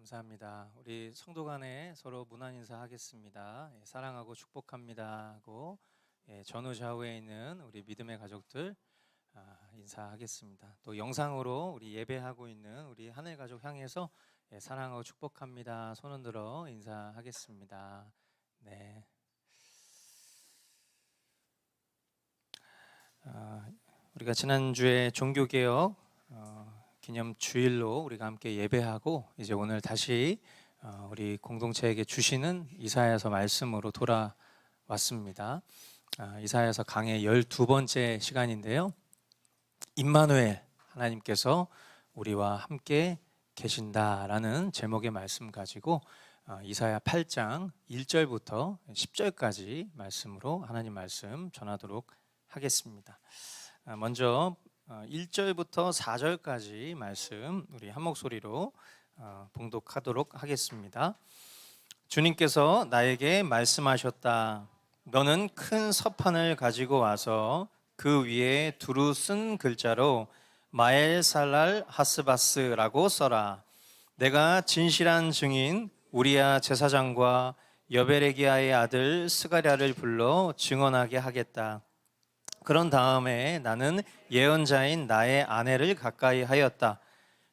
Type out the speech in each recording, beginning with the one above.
감사합니다. 우리 성도 간에 서로 문안 인사하겠습니다. 사랑하고 축복합니다 하고 전후 좌우에 있는 우리 믿음의 가족들 인사하겠습니다. 또 영상으로 우리 예배하고 있는 우리 하늘 가족 향해서 사랑하고 축복합니다. 손 흔들어 인사하겠습니다. 네. 우리가 지난주에 종교개혁 기념 주일로 우리가 함께 예배하고 이제 오늘 다시 우리 공동체에게 주시는 이사야서 말씀으로 돌아왔습니다. 이사야서 강의 12번째 시간인데요. 임마누엘, 하나님께서 우리와 함께 계신다라는 제목의 말씀 가지고 이사야 8장 1절부터 10절까지 말씀으로 하나님 말씀 전하도록 하겠습니다. 먼저 1절부터 4절까지 말씀 우리 한 목소리로 봉독하도록 하겠습니다. 주님께서 나에게 말씀하셨다. 너는 큰 서판을 가지고 와서 그 위에 두루 쓴 글자로 마엘살랄 하스바스라고 써라. 내가 진실한 증인 우리야 제사장과 여베레기야의 아들 스가랴를 불러 증언하게 하겠다. 그런 다음에 나는 예언자인 나의 아내를 가까이 하였다.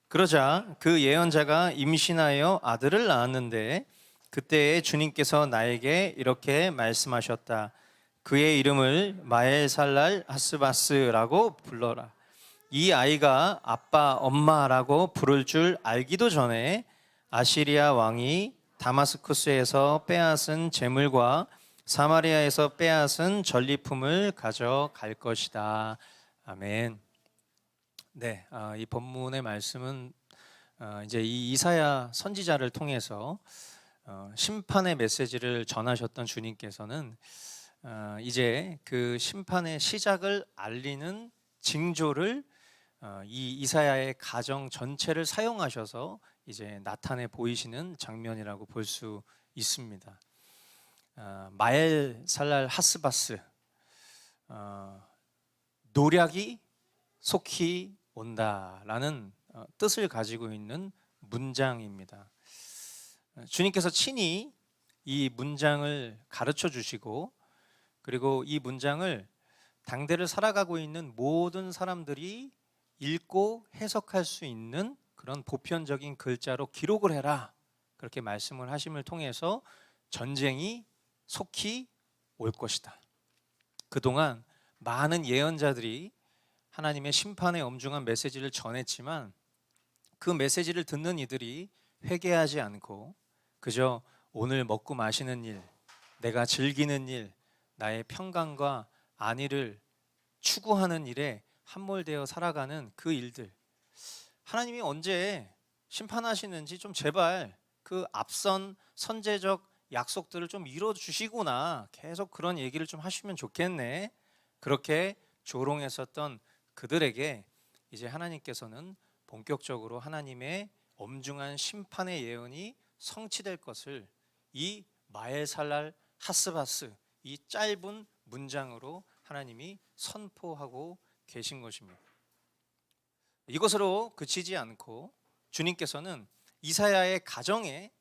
그러자 그 예언자가 임신하여 아들을 낳았는데 그때에 주님께서 나에게 이렇게 말씀하셨다. 그의 이름을 마엘살랄 하스바스라고 불러라. 이 아이가 아빠, 엄마라고 부를 줄 알기도 전에 아시리아 왕이 다마스쿠스에서 빼앗은 재물과 사마리아에서 빼앗은 전리품을 가져갈 것이다. 아멘. 네, 이 본문의 말씀은 이제 이 이사야 선지자를 통해서 심판의 메시지를 전하셨던 주님께서는 이제 그 심판의 시작을 알리는 징조를 이 이사야의 가정 전체를 사용하셔서 이제 나타내 보이시는 장면이라고 볼 수 있습니다. 마엘살랄 하스바스, 노략이 속히 온다라는 뜻을 가지고 있는 문장입니다. 주님께서 친히 이 문장을 가르쳐 주시고 그리고 이 문장을 당대를 살아가고 있는 모든 사람들이 읽고 해석할 수 있는 그런 보편적인 글자로 기록을 해라, 그렇게 말씀을 하심을 통해서 전쟁이 속히 올 것이다. 그동안 많은 예언자들이 하나님의 심판의 엄중한 메시지를 전했지만 그 메시지를 듣는 이들이 회개하지 않고 그저 오늘 먹고 마시는 일, 내가 즐기는 일, 나의 평강과 안위를 추구하는 일에 함몰되어 살아가는 그 일들, 하나님이 언제 심판하시는지 좀 제발 그 앞선 선제적 약속들을 좀 이뤄주시구나, 계속 그런 얘기를 좀 하시면 좋겠네, 그렇게 조롱했었던 그들에게 이제 하나님께서는 본격적으로 하나님의 엄중한 심판의 예언이 성취될 것을 이 마엘살랄 하스바스, 이 짧은 문장으로 하나님이 선포하고 계신 것입니다. 이것으로 그치지 않고 주님께서는 이사야의 가정에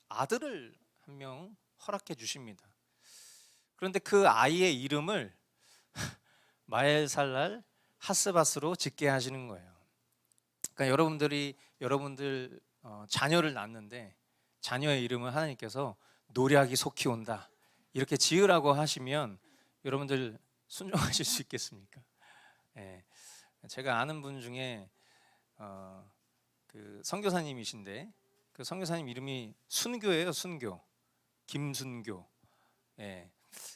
아들을 한 명 허락해 주십니다. 그런데 그 아이의 이름을 마엘살랄 하스바스로 짓게 하시는 거예요. 그러니까 여러분들 자녀를 낳는데 자녀의 이름을 하나님께서 노략이 속히 온다 이렇게 지으라고 하시면 여러분들 순종하실 수 있겠습니까? 네. 제가 아는 분 중에 그 선교사님이신데 그 선교사님 이름이 순교예요. 순교, 김순교. 예,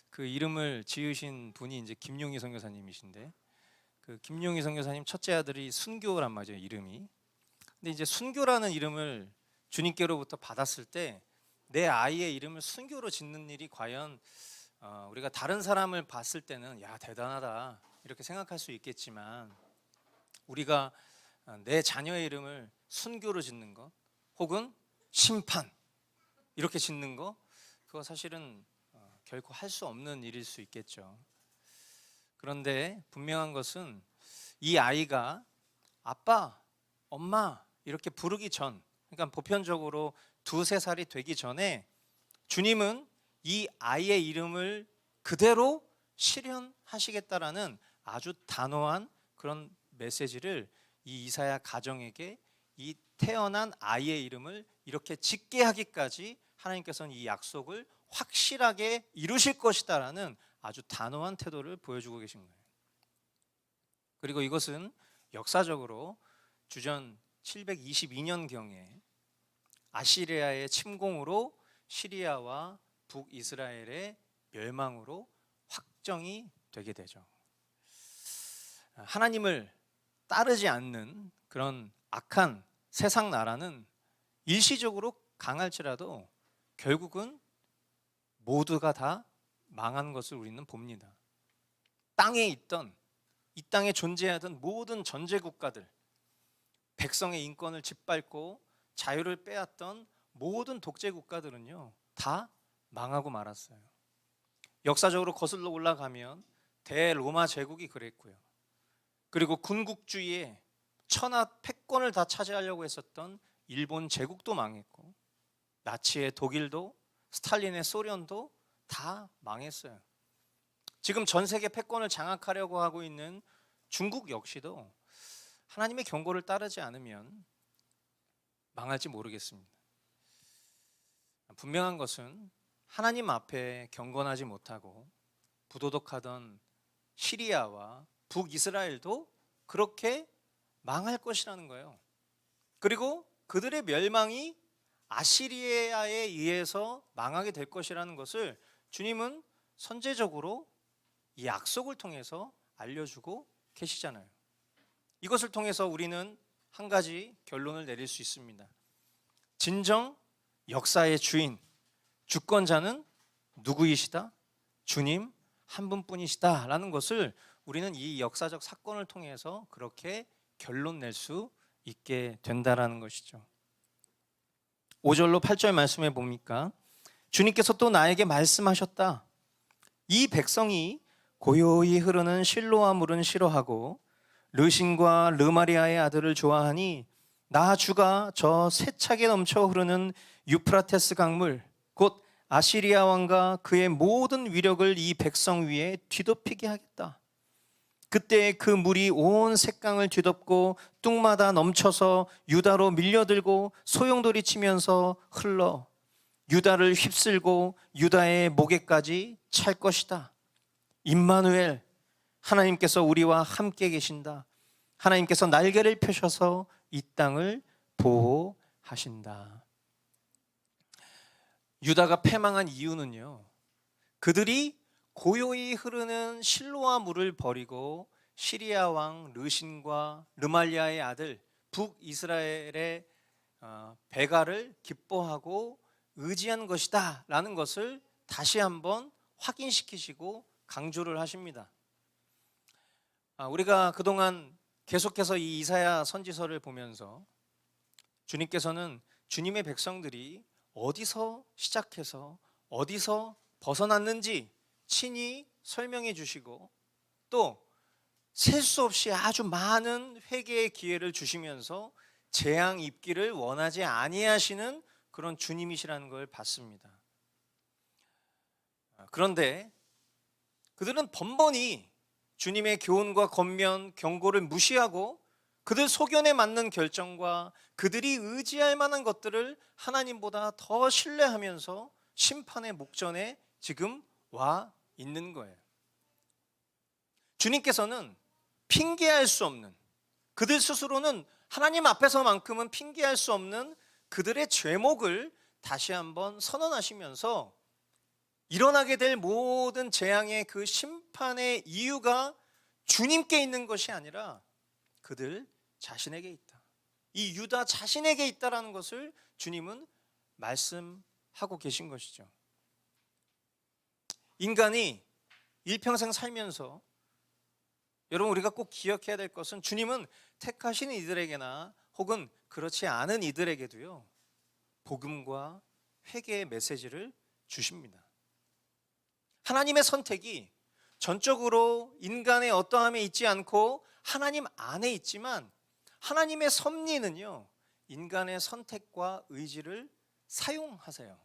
그 이름을 지으신 분이 이제 김용희 선교사님이신데 그 김용희 선교사님 첫째 아들이 순교란 말이에요, 이름이. 근데 이제 순교라는 이름을 주님께로부터 받았을 때 내 아이의 이름을 순교로 짓는 일이 과연 우리가 다른 사람을 봤을 때는 야 대단하다 이렇게 생각할 수 있겠지만 우리가 내 자녀의 이름을 순교로 짓는 것 혹은 심판 이렇게 짓는 거, 그거 사실은 결코 할 수 없는 일일 수 있겠죠. 그런데 분명한 것은 이 아이가 아빠, 엄마 이렇게 부르기 전 그러니까 보편적으로 2-3살이 되기 전에 주님은 이 아이의 이름을 그대로 실현하시겠다라는 아주 단호한 그런 메시지를 이 이사야 가정에게 이 태어난 아이의 이름을 이렇게 짓게 하기까지 하나님께서는 이 약속을 확실하게 이루실 것이다라는 아주 단호한 태도를 보여주고 계신 거예요. 그리고 이것은 역사적으로 주전 722년경에 아시리아의 침공으로 시리아와 북이스라엘의 멸망으로 확정이 되게 되죠. 하나님을 따르지 않는 그런 악한 세상 나라는 일시적으로 강할지라도 결국은 모두가 다 망하는 것을 우리는 봅니다. 땅에 있던, 이 땅에 존재하던 모든 전제 국가들, 백성의 인권을 짓밟고 자유를 빼앗던 모든 독재 국가들은요, 다 망하고 말았어요. 역사적으로 거슬러 올라가면 대로마 제국이 그랬고요. 그리고 군국주의에 천하 패권을 다 차지하려고 했었던 일본 제국도 망했고, 나치의 독일도, 스탈린의 소련도 다 망했어요. 지금 전 세계 패권을 장악하려고 하고 있는 중국 역시도 하나님의 경고를 따르지 않으면 망할지 모르겠습니다. 분명한 것은 하나님 앞에 경건하지 못하고 부도덕하던 시리아와 북이스라엘도 그렇게 망할 것이라는 거예요. 그리고 그들의 멸망이 아시리아에 의해서 망하게 될 것이라는 것을 주님은 선제적으로 이 약속을 통해서 알려주고 계시잖아요. 이것을 통해서 우리는 한 가지 결론을 내릴 수 있습니다. 진정 역사의 주인, 주권자는 누구이시다? 주님 한 분뿐이시다 라는 것을 우리는 이 역사적 사건을 통해서 그렇게 결론 낼 수 있게 된다라는 것이죠. 5절로 8절 말씀해 보니까 주님께서 또 나에게 말씀하셨다. 이 백성이 고요히 흐르는 실로아 물은 싫어하고 르신과 르마리아의 아들을 좋아하니 나 주가 저 세차게 넘쳐 흐르는 유프라테스 강물 곧 아시리아 왕과 그의 모든 위력을 이 백성 위에 뒤덮이게 하겠다. 그때 그 물이 온 색강을 뒤덮고 뚝마다 넘쳐서 유다로 밀려들고 소용돌이 치면서 흘러 유다를 휩쓸고 유다의 목에까지 찰 것이다. 임마누엘, 하나님께서 우리와 함께 계신다. 하나님께서 날개를 펴셔서 이 땅을 보호하신다. 유다가 패망한 이유는요, 그들이 고요히 흐르는 실로아 물을 버리고 시리아 왕 르신과 르말리아의 아들 북이스라엘의 배가를 기뻐하고 의지한 것이다 라는 것을 다시 한번 확인시키시고 강조를 하십니다. 우리가 그동안 계속해서 이 이사야 선지서를 보면서 주님께서는 주님의 백성들이 어디서 시작해서 어디서 벗어났는지 친히 설명해 주시고 또 셀 수 없이 아주 많은 회개의 기회를 주시면서 재앙 입기를 원하지 아니하시는 그런 주님이시라는 걸 봤습니다. 그런데 그들은 번번이 주님의 교훈과 권면, 경고를 무시하고 그들 소견에 맞는 결정과 그들이 의지할 만한 것들을 하나님보다 더 신뢰하면서 심판의 목전에 지금 와 있는 거예요. 주님께서는 핑계할 수 없는, 그들 스스로는 하나님 앞에서만큼은 핑계할 수 없는 그들의 죄목을 다시 한번 선언하시면서 일어나게 될 모든 재앙의 그 심판의 이유가 주님께 있는 것이 아니라 그들 자신에게 있다. 이 유다 자신에게 있다라는 것을 주님은 말씀하고 계신 것이죠. 인간이 일평생 살면서 여러분 우리가 꼭 기억해야 될 것은 주님은 택하신 이들에게나 혹은 그렇지 않은 이들에게도요 복음과 회개의 메시지를 주십니다. 하나님의 선택이 전적으로 인간의 어떠함에 있지 않고 하나님 안에 있지만 하나님의 섭리는요 인간의 선택과 의지를 사용하세요.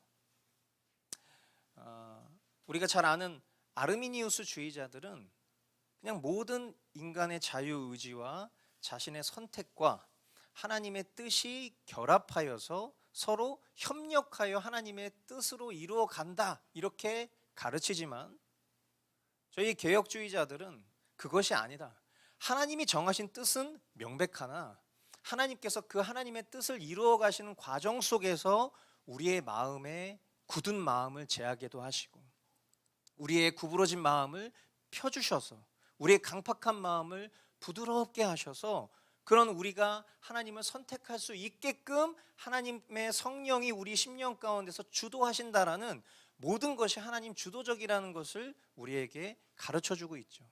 우리가 잘 아는 아르미니우스 주의자들은 그냥 모든 인간의 자유의지와 자신의 선택과 하나님의 뜻이 결합하여서 서로 협력하여 하나님의 뜻으로 이루어간다 이렇게 가르치지만, 저희 개혁주의자들은 그것이 아니다. 하나님이 정하신 뜻은 명백하나 하나님께서 그 하나님의 뜻을 이루어 가시는 과정 속에서 우리의 마음에 굳은 마음을 제하게도 하시고, 우리의 구부러진 마음을 펴주셔서 우리의 강팍한 마음을 부드럽게 하셔서, 그런 우리가 하나님을 선택할 수 있게끔 하나님의 성령이 우리 심령 가운데서 주도하신다라는, 모든 것이 하나님 주도적이라는 것을 우리에게 가르쳐주고 있죠.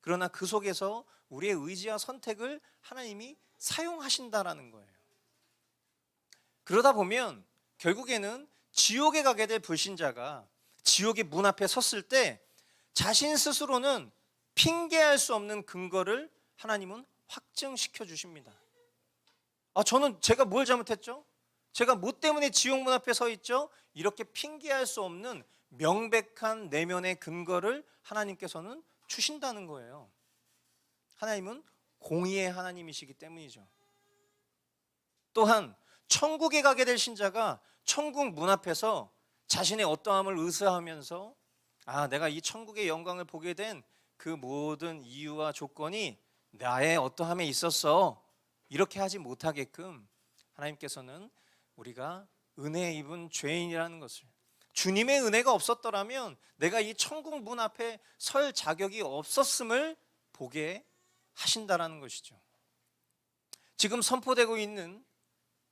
그러나 그 속에서 우리의 의지와 선택을 하나님이 사용하신다라는 거예요. 그러다 보면 결국에는 지옥에 가게 될 불신자가 지옥의 문 앞에 섰을 때 자신 스스로는 핑계할 수 없는 근거를 하나님은 확증시켜 주십니다. 저는 제가 뭘 잘못했죠? 제가 뭐 때문에 지옥 문 앞에 서 있죠? 이렇게 핑계할 수 없는 명백한 내면의 근거를 하나님께서는 주신다는 거예요. 하나님은 공의의 하나님이시기 때문이죠. 또한 천국에 가게 될 신자가 천국 문 앞에서 자신의 어떠함을 의스하면서 내가 이 천국의 영광을 보게 된 그 모든 이유와 조건이 나의 어떠함에 있었어, 이렇게 하지 못하게끔 하나님께서는 우리가 은혜 입은 죄인이라는 것을, 주님의 은혜가 없었더라면 내가 이 천국 문 앞에 설 자격이 없었음을 보게 하신다라는 것이죠. 지금 선포되고 있는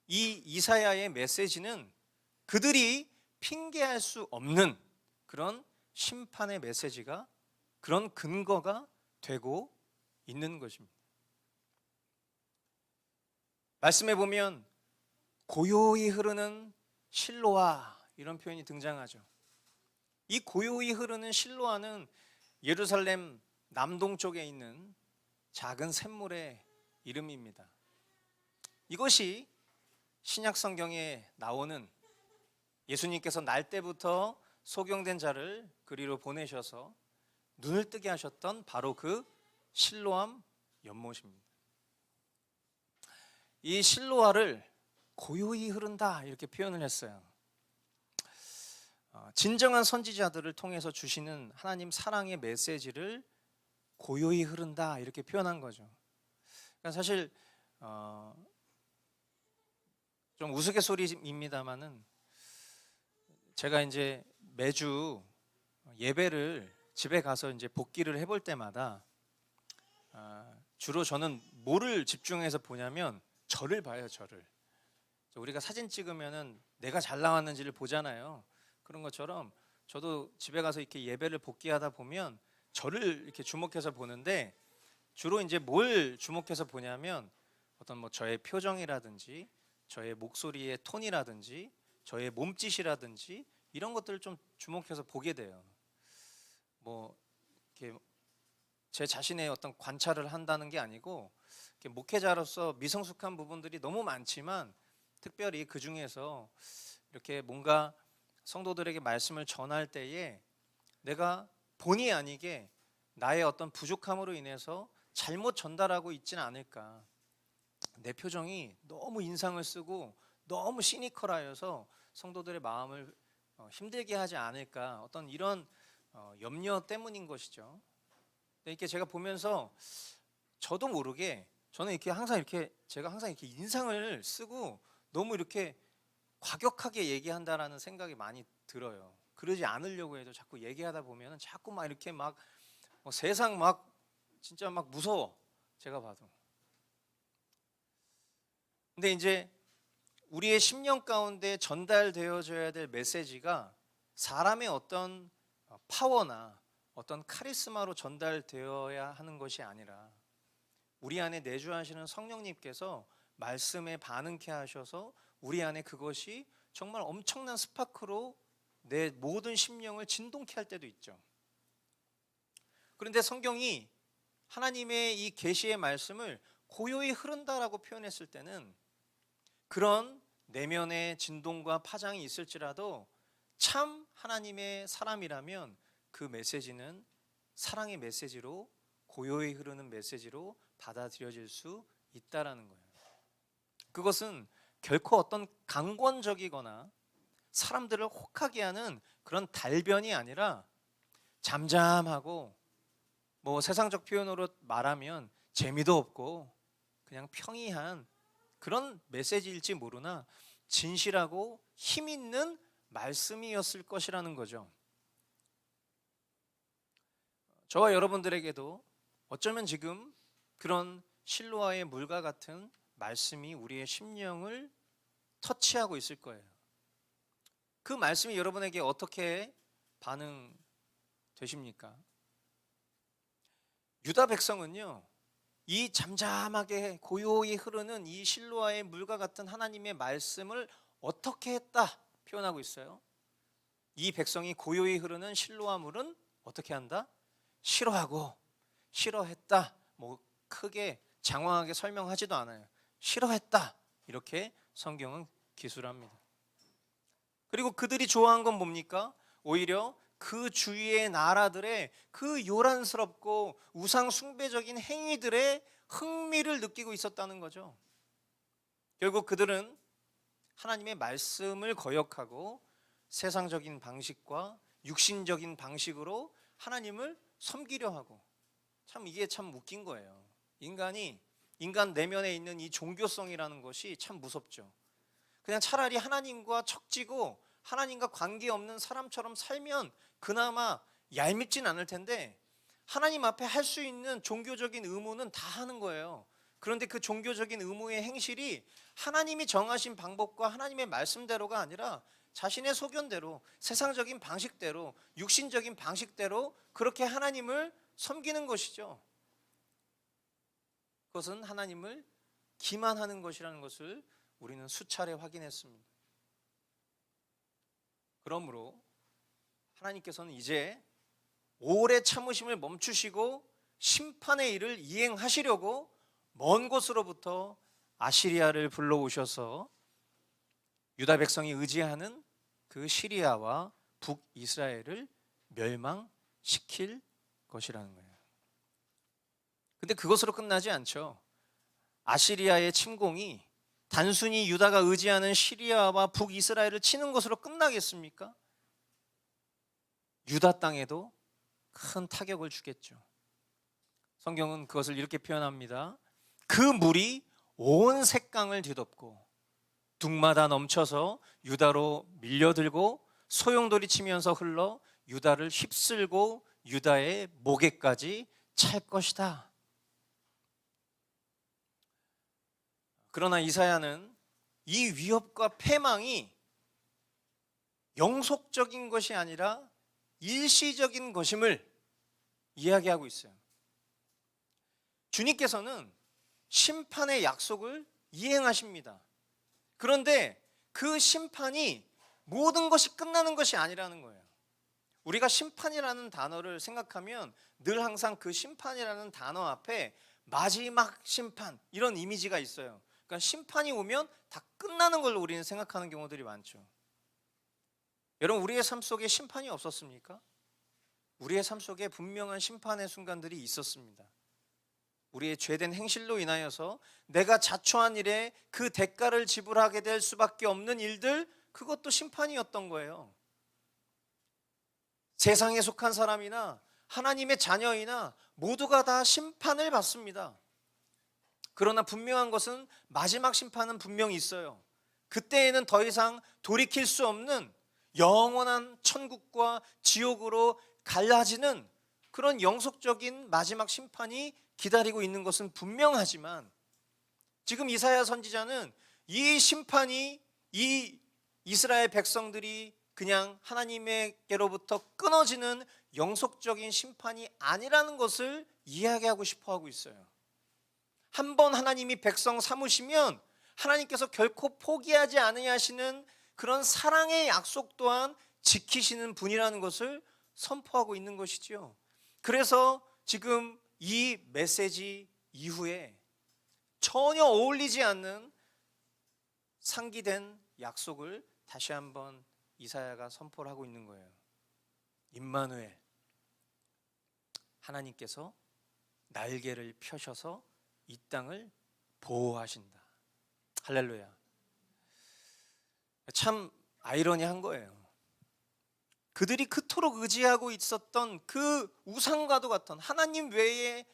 이 이사야의 메시지는 그들이 핑계할 수 없는 그런 심판의 메시지가, 그런 근거가 되고 있는 것입니다. 말씀해 보면 고요히 흐르는 실로아, 이런 표현이 등장하죠. 이 고요히 흐르는 실로아는 예루살렘 남동쪽에 있는 작은 샘물의 이름입니다. 이것이 신약 성경에 나오는 예수님께서 날 때부터 소경된 자를 그리로 보내셔서 눈을 뜨게 하셨던 바로 그 실로암 연못입니다. 이 실로아를 고요히 흐른다 이렇게 표현을 했어요. 진정한 선지자들을 통해서 주시는 하나님 사랑의 메시지를 고요히 흐른다 이렇게 표현한 거죠. 그러니까 사실 좀 우스갯소리입니다만은, 제가 이제 매주 예배를 집에 가서 이제 복기를 해볼 때마다 주로 저는 뭐를 집중해서 보냐면 절을 봐요. 절을. 우리가 사진 찍으면은 내가 잘 나왔는지를 보잖아요. 그런 것처럼 저도 집에 가서 이렇게 예배를 복기하다 보면 절을 이렇게 주목해서 보는데, 주로 이제 뭘 주목해서 보냐면 어떤 저의 표정이라든지 저의 목소리의 톤이라든지 저의 몸짓이라든지 이런 것들을 좀 주목해서 보게 돼요. 이렇게 제 자신의 어떤 관찰을 한다는 게 아니고, 이렇게 목회자로서 미성숙한 부분들이 너무 많지만 특별히 그 중에서 이렇게 뭔가 성도들에게 말씀을 전할 때에 내가 본의 아니게 나의 어떤 부족함으로 인해서 잘못 전달하고 있지는 않을까, 내 표정이 너무 인상을 쓰고 너무 시니컬하여서 성도들의 마음을 힘들게 하지 않을까, 어떤 이런 염려 때문인 것이죠. 이렇게 제가 보면서 저도 모르게 저는 이렇게 항상 이렇게 제가 항상 이렇게 인상을 쓰고 너무 이렇게 과격하게 얘기한다라는 생각이 많이 들어요. 그러지 않으려고 해도 자꾸 얘기하다 보면 자꾸 막 이렇게 막 세상 막 진짜 막 무서워, 제가 봐도. 근데 이제 우리의 심령 가운데 전달되어져야 될 메시지가 사람의 어떤 파워나 어떤 카리스마로 전달되어야 하는 것이 아니라, 우리 안에 내주하시는 성령님께서 말씀에 반응케 하셔서 우리 안에 그것이 정말 엄청난 스파크로 내 모든 심령을 진동케 할 때도 있죠. 그런데 성경이 하나님의 이 계시의 말씀을 고요히 흐른다라고 표현했을 때는 그런 내면의 진동과 파장이 있을지라도 참 하나님의 사람이라면 그 메시지는 사랑의 메시지로, 고요히 흐르는 메시지로 받아들여질 수 있다라는 거예요. 그것은 결코 어떤 강권적이거나 사람들을 혹하게 하는 그런 달변이 아니라 잠잠하고, 세상적 표현으로 말하면 재미도 없고 그냥 평이한 그런 메시지일지 모르나 진실하고 힘 있는 말씀이었을 것이라는 거죠. 저와 여러분들에게도 어쩌면 지금 그런 실로아의 물과 같은 말씀이 우리의 심령을 터치하고 있을 거예요. 그 말씀이 여러분에게 어떻게 반응되십니까? 유다 백성은요, 이 잠잠하게 고요히 흐르는 이 실로아의 물과 같은 하나님의 말씀을 어떻게 했다 표현하고 있어요. 이 백성이 고요히 흐르는 실로아 물은 어떻게 한다? 싫어하고 싫어했다. 크게 장황하게 설명하지도 않아요. 싫어했다, 이렇게 성경은 기술합니다. 그리고 그들이 좋아한 건 뭡니까? 오히려 그 주위의 나라들의 그 요란스럽고 우상 숭배적인 행위들의 흥미를 느끼고 있었다는 거죠. 결국 그들은 하나님의 말씀을 거역하고 세상적인 방식과 육신적인 방식으로 하나님을 섬기려 하고, 이게 참 웃긴 거예요. 인간 내면에 있는 이 종교성이라는 것이 참 무섭죠. 그냥 차라리 하나님과 척지고 하나님과 관계없는 사람처럼 살면 그나마 얄밉진 않을 텐데, 하나님 앞에 할 수 있는 종교적인 의무는 다 하는 거예요. 그런데 그 종교적인 의무의 행실이 하나님이 정하신 방법과 하나님의 말씀대로가 아니라 자신의 소견대로, 세상적인 방식대로, 육신적인 방식대로 그렇게 하나님을 섬기는 것이죠. 그것은 하나님을 기만하는 것이라는 것을 우리는 수차례 확인했습니다. 그러므로 하나님께서는 이제 오래 참으심을 멈추시고 심판의 일을 이행하시려고 먼 곳으로부터 아시리아를 불러오셔서 유다 백성이 의지하는 그 시리아와 북이스라엘을 멸망시킬 것이라는 거예요. 근데 그것으로 끝나지 않죠. 아시리아의 침공이 단순히 유다가 의지하는 시리아와 북이스라엘을 치는 것으로 끝나겠습니까? 유다 땅에도 큰 타격을 주겠죠. 성경은 그것을 이렇게 표현합니다. 그 물이 온 색강을 뒤덮고 둑마다 넘쳐서 유다로 밀려들고 소용돌이 치면서 흘러 유다를 휩쓸고 유다의 목에까지 찰 것이다. 그러나 이사야는 이 위협과 패망이 영속적인 것이 아니라 일시적인 것임을 이야기하고 있어요. 주님께서는 심판의 약속을 이행하십니다. 그런데 그 심판이 모든 것이 끝나는 것이 아니라는 거예요. 우리가 심판이라는 단어를 생각하면 늘 항상 그 심판이라는 단어 앞에 마지막 심판, 이런 이미지가 있어요. 그러니까 심판이 오면 다 끝나는 걸로 우리는 생각하는 경우들이 많죠. 여러분, 우리의 삶 속에 심판이 없었습니까? 우리의 삶 속에 분명한 심판의 순간들이 있었습니다. 우리의 죄된 행실로 인하여서 내가 자초한 일에 그 대가를 지불하게 될 수밖에 없는 일들, 그것도 심판이었던 거예요. 세상에 속한 사람이나 하나님의 자녀이나 모두가 다 심판을 받습니다. 그러나 분명한 것은 마지막 심판은 분명히 있어요. 그때에는 더 이상 돌이킬 수 없는 영원한 천국과 지옥으로 갈라지는 그런 영속적인 마지막 심판이 기다리고 있는 것은 분명하지만, 지금 이사야 선지자는 이 심판이 이 이스라엘 백성들이 그냥 하나님께로부터 끊어지는 영속적인 심판이 아니라는 것을 이야기하고 싶어 하고 있어요. 한번 하나님이 백성 삼으시면 하나님께서 결코 포기하지 않으시는 그런 사랑의 약속 또한 지키시는 분이라는 것을 선포하고 있는 것이죠. 그래서 지금 이 메시지 이후에 전혀 어울리지 않는 상기된 약속을 다시 한번 이사야가 선포를 하고 있는 거예요. 임마누엘, 하나님께서 날개를 펴셔서 이 땅을 보호하신다. 할렐루야. 참 아이러니한 거예요. 그들이 그토록 의지하고 있었던 그 우상과도 같은 하나님 외에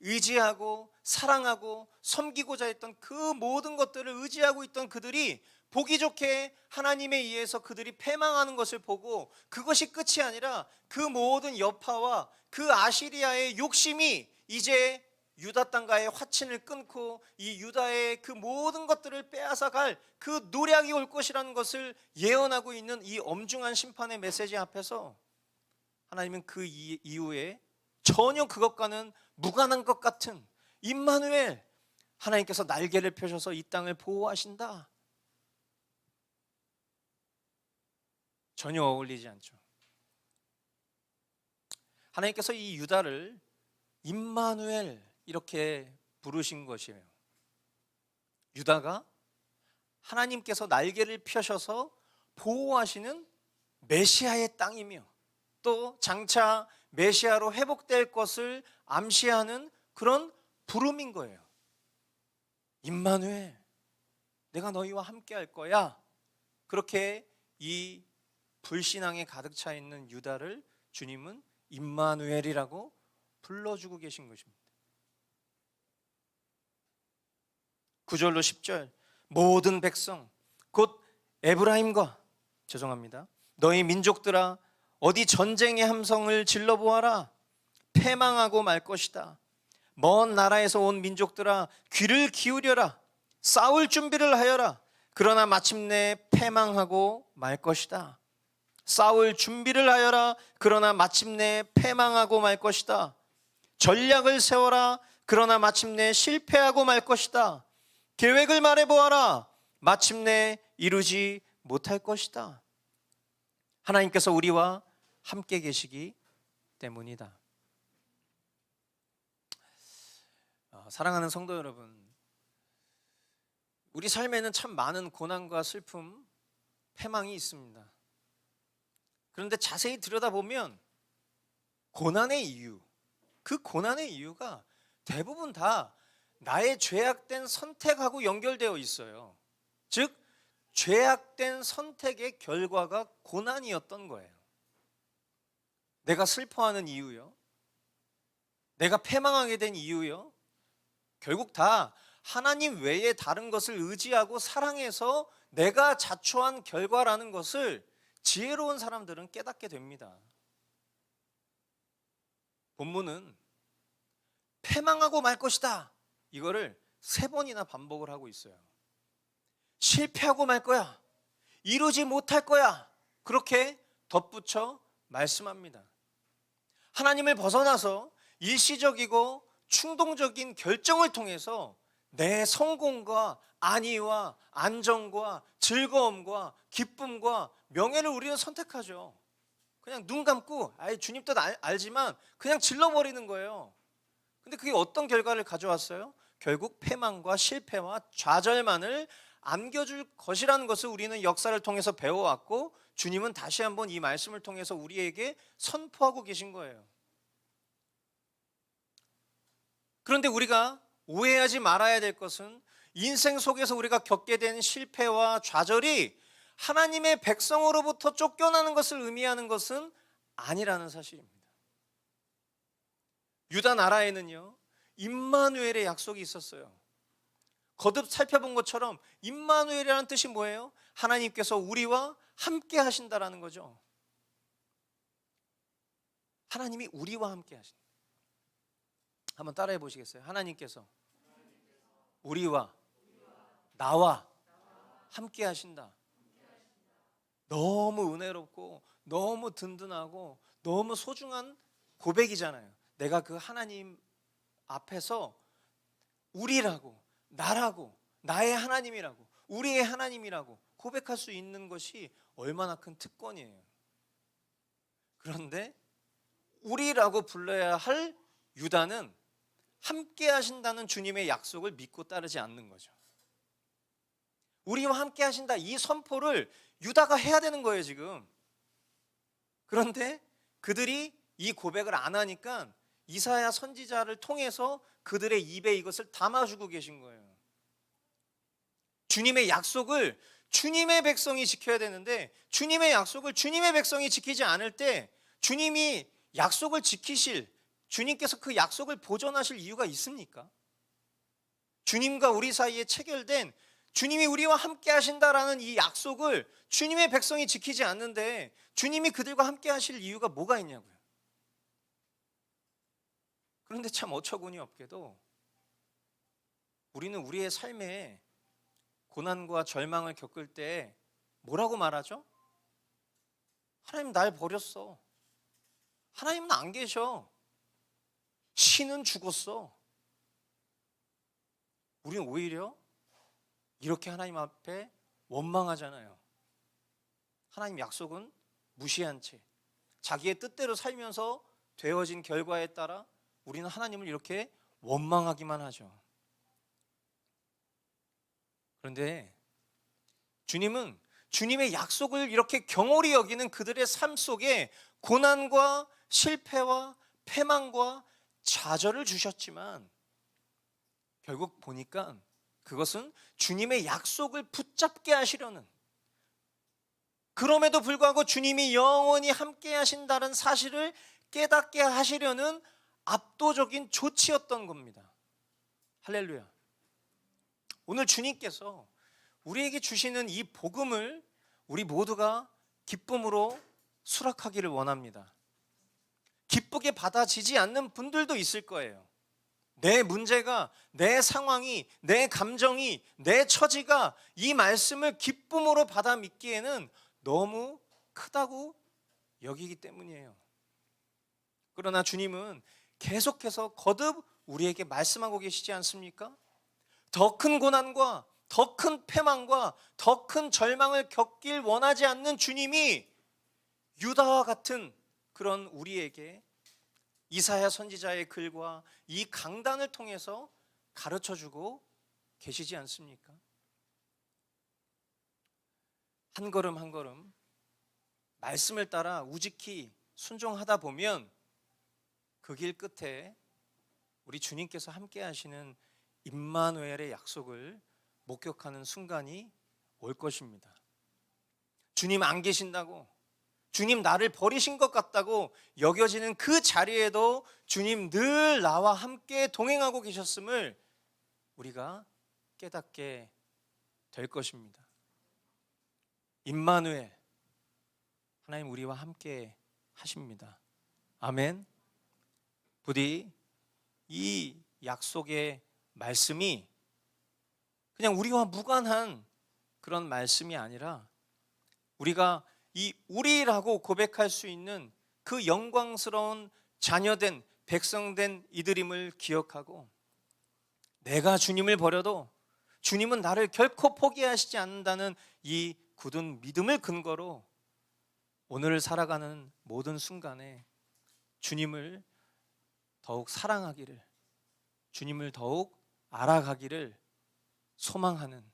의지하고 사랑하고 섬기고자 했던 그 모든 것들을 의지하고 있던 그들이 보기 좋게 하나님에 의해서 그들이 패망하는 것을 보고 그것이 끝이 아니라 그 모든 여파와 그 아시리아의 욕심이 이제 유다 땅과의 화친을 끊고 이 유다의 그 모든 것들을 빼앗아갈 그 노략이 올 것이라는 것을 예언하고 있는 이 엄중한 심판의 메시지 앞에서 하나님은 그 이후에 전혀 그것과는 무관한 것 같은 임마누엘, 하나님께서 날개를 펴셔서 이 땅을 보호하신다. 전혀 어울리지 않죠. 하나님께서 이 유다를 임마누엘 이렇게 부르신 것이에요. 유다가 하나님께서 날개를 펴셔서 보호하시는 메시아의 땅이며 또 장차 메시아로 회복될 것을 암시하는 그런 부름인 거예요. 임마누엘, 내가 너희와 함께 할 거야. 그렇게 이 불신앙에 가득 차 있는 유다를 주님은 임마누엘이라고 불러주고 계신 것입니다. 9절로 10절, 모든 백성 곧 에브라임과 너희 민족들아 어디 전쟁의 함성을 질러보아라. 패망하고 말 것이다. 먼 나라에서 온 민족들아 귀를 기울여라. 싸울 준비를 하여라. 그러나 마침내 패망하고 말 것이다. 싸울 준비를 하여라. 그러나 마침내 패망하고 말 것이다. 전략을 세워라. 그러나 마침내 실패하고 말 것이다. 계획을 말해보아라. 마침내 이루지 못할 것이다. 하나님께서 우리와 함께 계시기 때문이다. 사랑하는 성도 여러분, 우리 삶에는 참 많은 고난과 슬픔, 패망이 있습니다. 그런데 자세히 들여다보면 고난의 이유, 그 고난의 이유가 대부분 다 나의 죄악된 선택하고 연결되어 있어요. 즉 죄악된 선택의 결과가 고난이었던 거예요. 내가 슬퍼하는 이유요, 내가 패망하게 된 이유요, 결국 다 하나님 외에 다른 것을 의지하고 사랑해서 내가 자초한 결과라는 것을 지혜로운 사람들은 깨닫게 됩니다. 본문은 패망하고 말 것이다, 이거를 3번이나 반복을 하고 있어요. 실패하고 말 거야, 이루지 못할 거야, 그렇게 덧붙여 말씀합니다. 하나님을 벗어나서 일시적이고 충동적인 결정을 통해서 내 성공과 안위와 안정과 즐거움과 기쁨과 명예를 우리는 선택하죠. 그냥 눈 감고 주님 뜻 알지만 그냥 질러버리는 거예요. 근데 그게 어떤 결과를 가져왔어요? 결국 패망과 실패와 좌절만을 안겨줄 것이라는 것을 우리는 역사를 통해서 배워왔고, 주님은 다시 한번 이 말씀을 통해서 우리에게 선포하고 계신 거예요. 그런데 우리가 오해하지 말아야 될 것은 인생 속에서 우리가 겪게 된 실패와 좌절이 하나님의 백성으로부터 쫓겨나는 것을 의미하는 것은 아니라는 사실입니다. 유다 나라에는요, 임마누엘의 약속이 있었어요. 거듭 살펴본 것처럼 임마누엘이라는 뜻이 뭐예요? 하나님께서 우리와 함께 하신다라는 거죠. 하나님이 우리와 함께 하신다. 한번 따라해 보시겠어요? 하나님께서 우리와 나와 함께 하신다. 너무 은혜롭고 너무 든든하고 너무 소중한 고백이잖아요. 내가 그 하나님 앞에서 우리라고, 나라고, 나의 하나님이라고, 우리의 하나님이라고 고백할 수 있는 것이 얼마나 큰 특권이에요. 그런데 우리라고 불러야 할 유다는 함께 하신다는 주님의 약속을 믿고 따르지 않는 거죠. 우리와 함께 하신다, 이 선포를 유다가 해야 되는 거예요 지금. 그런데 그들이 이 고백을 안 하니까 이사야 선지자를 통해서 그들의 입에 이것을 담아주고 계신 거예요. 주님의 약속을 주님의 백성이 지켜야 되는데, 주님의 약속을 주님의 백성이 지키지 않을 때 주님이 약속을 지키실, 주님께서 그 약속을 보존하실 이유가 있습니까? 주님과 우리 사이에 체결된 주님이 우리와 함께 하신다라는 이 약속을 주님의 백성이 지키지 않는데 주님이 그들과 함께 하실 이유가 뭐가 있냐고요. 그런데 참 어처구니 없게도 우리는 우리의 삶에 고난과 절망을 겪을 때 뭐라고 말하죠? 하나님 날 버렸어. 하나님은 안 계셔. 신은 죽었어. 우리는 오히려 이렇게 하나님 앞에 원망하잖아요. 하나님 약속은 무시한 채 자기의 뜻대로 살면서 되어진 결과에 따라 우리는 하나님을 이렇게 원망하기만 하죠. 그런데 주님은 주님의 약속을 이렇게 경홀히 여기는 그들의 삶 속에 고난과 실패와 패망과 좌절을 주셨지만 결국 보니까 그것은 주님의 약속을 붙잡게 하시려는, 그럼에도 불구하고 주님이 영원히 함께 하신다는 사실을 깨닫게 하시려는 압도적인 조치였던 겁니다. 할렐루야. 오늘 주님께서 우리에게 주시는 이 복음을 우리 모두가 기쁨으로 수락하기를 원합니다. 기쁘게 받아지지 않는 분들도 있을 거예요. 내 문제가, 내 상황이, 내 감정이, 내 처지가 이 말씀을 기쁨으로 받아 믿기에는 너무 크다고 여기기 때문이에요. 그러나 주님은 계속해서 거듭 우리에게 말씀하고 계시지 않습니까? 더 큰 고난과 더 큰 패망과 더 큰 절망을 겪길 원하지 않는 주님이 유다와 같은 그런 우리에게 이사야 선지자의 글과 이 강단을 통해서 가르쳐주고 계시지 않습니까? 한 걸음 한 걸음 말씀을 따라 우직히 순종하다 보면 그 길 끝에 우리 주님께서 함께 하시는 임마누엘의 약속을 목격하는 순간이 올 것입니다. 주님 안 계신다고, 주님 나를 버리신 것 같다고 여겨지는 그 자리에도 주님 늘 나와 함께 동행하고 계셨음을 우리가 깨닫게 될 것입니다. 임마누엘, 하나님 우리와 함께 하십니다. 아멘. 부디 이 약속의 말씀이 그냥 우리와 무관한 그런 말씀이 아니라 우리가 이 우리라고 고백할 수 있는 그 영광스러운 자녀된 백성된 이들임을 기억하고, 내가 주님을 버려도 주님은 나를 결코 포기하시지 않는다는 이 굳은 믿음을 근거로 오늘을 살아가는 모든 순간에 주님을 더욱 사랑하기를, 주님을 더욱 알아가기를 소망하는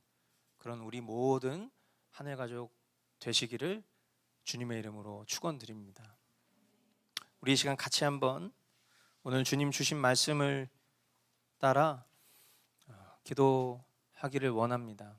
그런 우리 모든 하늘가족 되시기를 주님의 이름으로 축원드립니다. 우리 이 시간 같이 한번 오늘 주님 주신 말씀을 따라 기도하기를 원합니다.